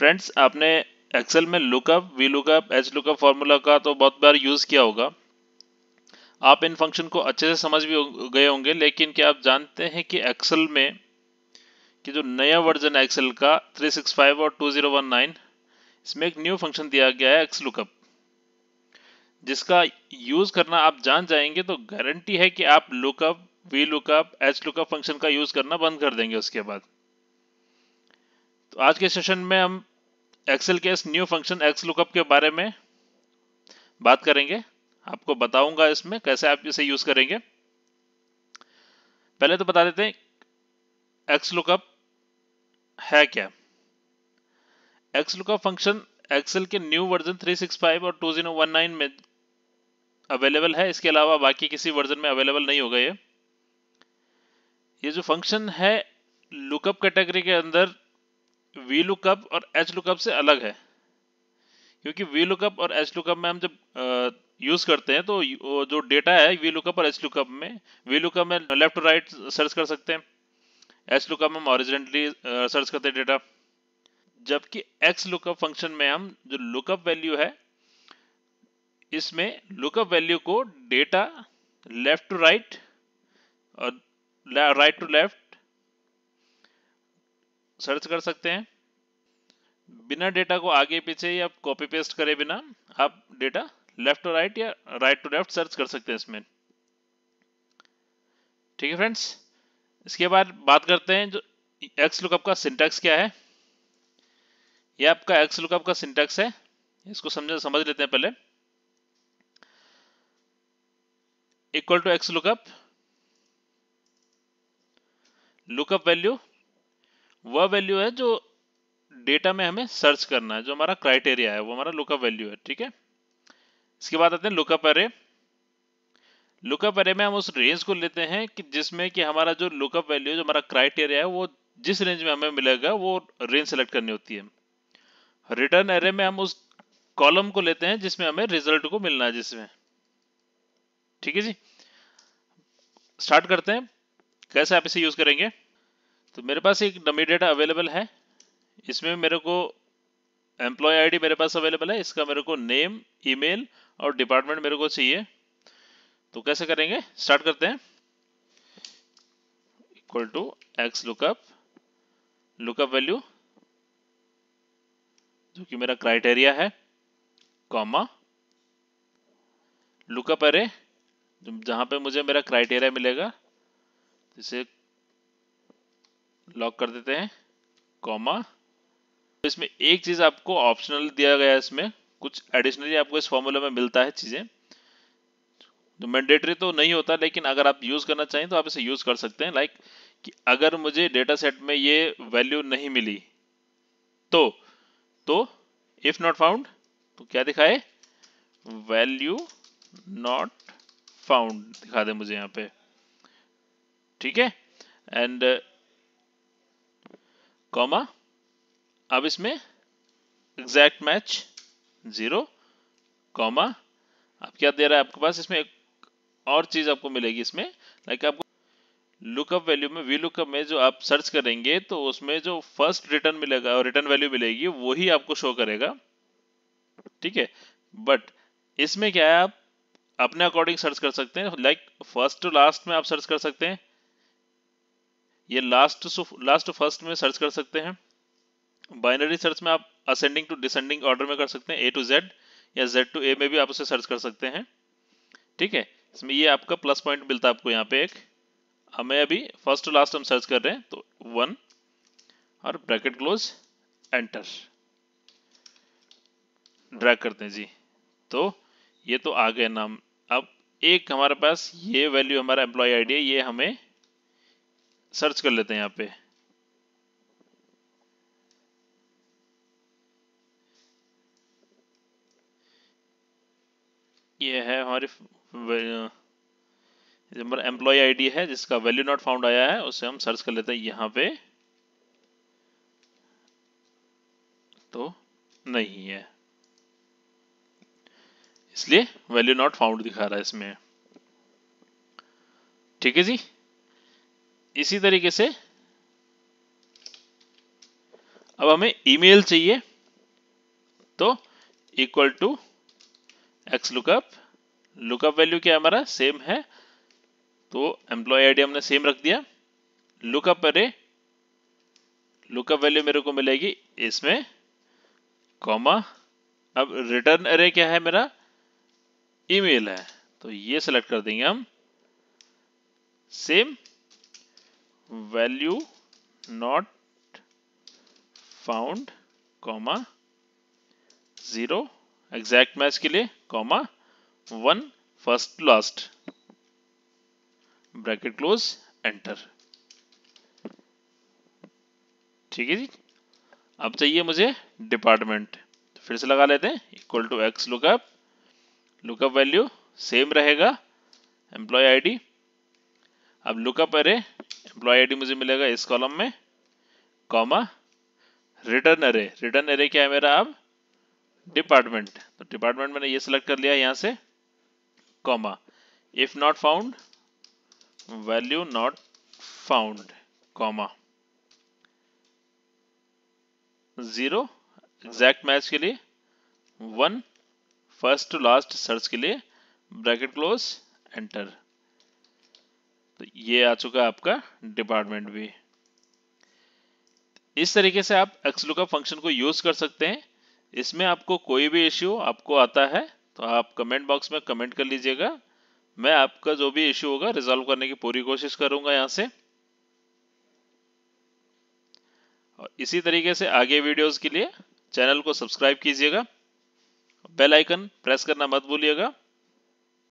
Friends, आपने Excel में lookup, V lookup, H lookup formula का तो बहुत बार यूज़ किया होगा। आप इन फंक्शन को अच्छे से समझ भी गए होंगे, लेकिन क्या आप जानते हैं कि एक्सेल में कि जो नया वर्जन है एक्सेल का 365 और 2019, इसमें एक न्यू फंक्शन दिया गया है एक्स लुकअप, जिसका यूज़ करना आप जान जाएंगे तो गारंटी है कि आप lookup, V lookup, H lookup function का यूज़ करना बंद कर देंगे उसके बाद। तो आज के सेशन में हम एक्सेल के इस न्यू फंक्शन एक्स लुकअप के बारे में बात करेंगे। आपको बताऊंगा इसमें कैसे आप इसे यूज करेंगे। पहले तो बता देते हैं एक्स लुकअप है क्या। एक्स लुकअप फंक्शन एक्सेल के न्यू वर्जन 365 और 2019 में अवेलेबल है। इसके अलावा बाकी किसी वर्जन में अवेलेबल नहीं होगा। ये जो फंक्शन है लुकअप कैटेगरी के अंदर वी लुकअप और एच लुकअप से अलग है, क्योंकि वी लुकअप और एच लुकअप में हम जब यूज करते हैं तो जो डेटा है वी लुकअप और एच लुकअप में, वी लुकअप में लेफ्ट टू राइट सर्च कर सकते हैं, एच लुकअप में हम हॉरिजॉन्टली सर्च करते हैं डेटा। जबकि एक्स लुकअप फंक्शन में हम जो लुकअप वैल्यू है, इसमें लुकअप वैल्यू को डेटा लेफ्ट टू राइट और राइट टू लेफ्ट सर्च कर सकते हैं। बिना डेटा को आगे पीछे या कॉपी पेस्ट करे बिना आप डेटा लेफ्ट टू राइट या राइट टू लेफ्ट सर्च कर सकते हैं इसमें। ठीक है फ्रेंड्स, इसके बाद बात करते हैं जो एक्स लुकअप का सिंटैक्स क्या है। ये आपका एक्स लुकअप का सिंटैक्स है, इसको समझ लेते हैं पहले। Equal to X lookup, lookup value वह वैल्यू है जो डेटा में हमें सर्च करना है, जो हमारा क्राइटेरिया है वो हमारा लुकअप वैल्यू है। ठीक है, इसके बाद आते हैं लुकअप एरे। लुकअप एरे में हम उस रेंज को लेते हैं कि जिसमें कि हमारा जो लुकअप वैल्यू, जो हमारा क्राइटेरिया है, वो जिस रेंज में हमें मिलेगा वो रेंज सेलेक्ट करनी होती है। रिटर्न एरे में हम उस कॉलम को लेते हैं जिसमें हमें रिजल्ट को मिलना है जिसमें। ठीक है जी, स्टार्ट करते हैं कैसे आप इसे यूज करेंगे। तो मेरे पास एक डमी डेटा अवेलेबल है, इसमें मेरे को एम्प्लॉय आईडी मेरे पास अवेलेबल है, इसका मेरे को नेम, ईमेल और डिपार्टमेंट मेरे को चाहिए। तो कैसे करेंगे, स्टार्ट करते हैं। Equal to X lookup, lookup value जो कि मेरा क्राइटेरिया है, कॉमा लुकअप एरे जहां पे मुझे मेरा क्राइटेरिया मिलेगा, इसे लॉक कर देते हैं, कॉमा। तो इसमें एक चीज आपको ऑप्शनल दिया गया है, इसमें कुछ एडिशनली आपको इस फॉर्मूला में मिलता है चीजें, जो मैंडेटरी तो नहीं होता, लेकिन अगर आप यूज करना चाहें तो आप इसे यूज कर सकते हैं। लाइक कि अगर मुझे डेटा सेट में ये वैल्यू नहीं मिली तो इफ नॉट फाउंड, तो क्या दिखाए, वैल्यू नॉट फाउंड दिखा दे मुझे यहाँ पे। ठीक है, एंड कॉमा, अब इसमें एग्जैक्ट मैच 0, कॉमा। अब क्या दे रहा है आपके पास, इसमें एक और चीज आपको मिलेगी इसमें, लाइक आपको लुकअप वैल्यू में, वी लुकअप में जो आप सर्च करेंगे तो उसमें जो फर्स्ट रिटर्न मिलेगा और रिटर्न वैल्यू मिलेगी वही आपको शो करेगा। ठीक है, बट इसमें क्या है, आप अपने अकॉर्डिंग सर्च कर सकते हैं। लाइक फर्स्ट टू लास्ट में आप सर्च कर सकते हैं, ये लास्ट टू फर्स्ट में सर्च कर सकते हैं। बाइनरी सर्च में आप असेंडिंग टू डिसेंडिंग ऑर्डर में कर सकते हैं, ए टू जेड या जेड टू ए में भी आप उसे सर्च कर सकते हैं। ठीक है, इसमें ये आपका प्लस पॉइंट मिलता है आपको यहाँ पे एक। हमें अभी फर्स्ट टू लास्ट हम सर्च कर रहे हैं, तो 1 और ब्रैकेट क्लोज, एंटर, ड्रैग करते हैं जी। तो ये तो आ गए नाम। अब एक हमारे पास ये वैल्यू हमारा एम्प्लॉय आईडी है, ये हमें सर्च कर लेते हैं यहाँ पे। ये है हमारी जो हमारा एम्प्लॉय आईडी है जिसका वैल्यू नॉट फाउंड आया है, उसे हम सर्च कर लेते हैं यहाँ पे, तो नहीं है, इसलिए वैल्यू नॉट फाउंड दिखा रहा है इसमें। ठीक है जी, इसी तरीके से अब हमें ईमेल चाहिए। तो equal to X lookup, lookup value क्या हमारा सेम है, तो एम्प्लॉय आईडी हमने सेम रख दिया। लुकअप अरे, लुकअप वैल्यू मेरे को मिलेगी इसमें, कॉमा, अब रिटर्न अरे क्या है मेरा, ईमेल है, तो ये सेलेक्ट कर देंगे हम, same value not found, comma 0 exact match के लिए, comma 1 first to last, bracket close, enter. ठीक है जी। अब चाहिए मुझे डिपार्टमेंट, तो फिर से लगा लेते हैं, equal to X lookup, lookup value same रहेगा, एम्प्लॉय आईडी, अब लुकअप अरे, एम्प्लॉय आईडी मुझे मिलेगा इस कॉलम में, कॉमा रिटर्न अरे, रिटर्न अरे क्या है मेरा अब, डिपार्टमेंट, तो डिपार्टमेंट मैंने ये सिलेक्ट कर लिया यहाँ से, comma if not found, value not found, comma 0 exact match के लिए, 1 फर्स्ट टू लास्ट सर्च के लिए, ब्रैकेट क्लोज, एंटर। तो ये आ चुका आपका डिपार्टमेंट भी। इस तरीके से आप XLOOKUP फंक्शन को यूज कर सकते हैं। इसमें आपको कोई भी इश्यू आपको आता है तो आप कमेंट बॉक्स में कमेंट कर लीजिएगा, मैं आपका जो भी इश्यू होगा रिजॉल्व करने की पूरी कोशिश करूंगा यहाँ से। और इसी तरीके से आगे वीडियोस के लिए चैनल को सब्सक्राइब कीजिएगा, बेल आइकन प्रेस करना मत भूलिएगा।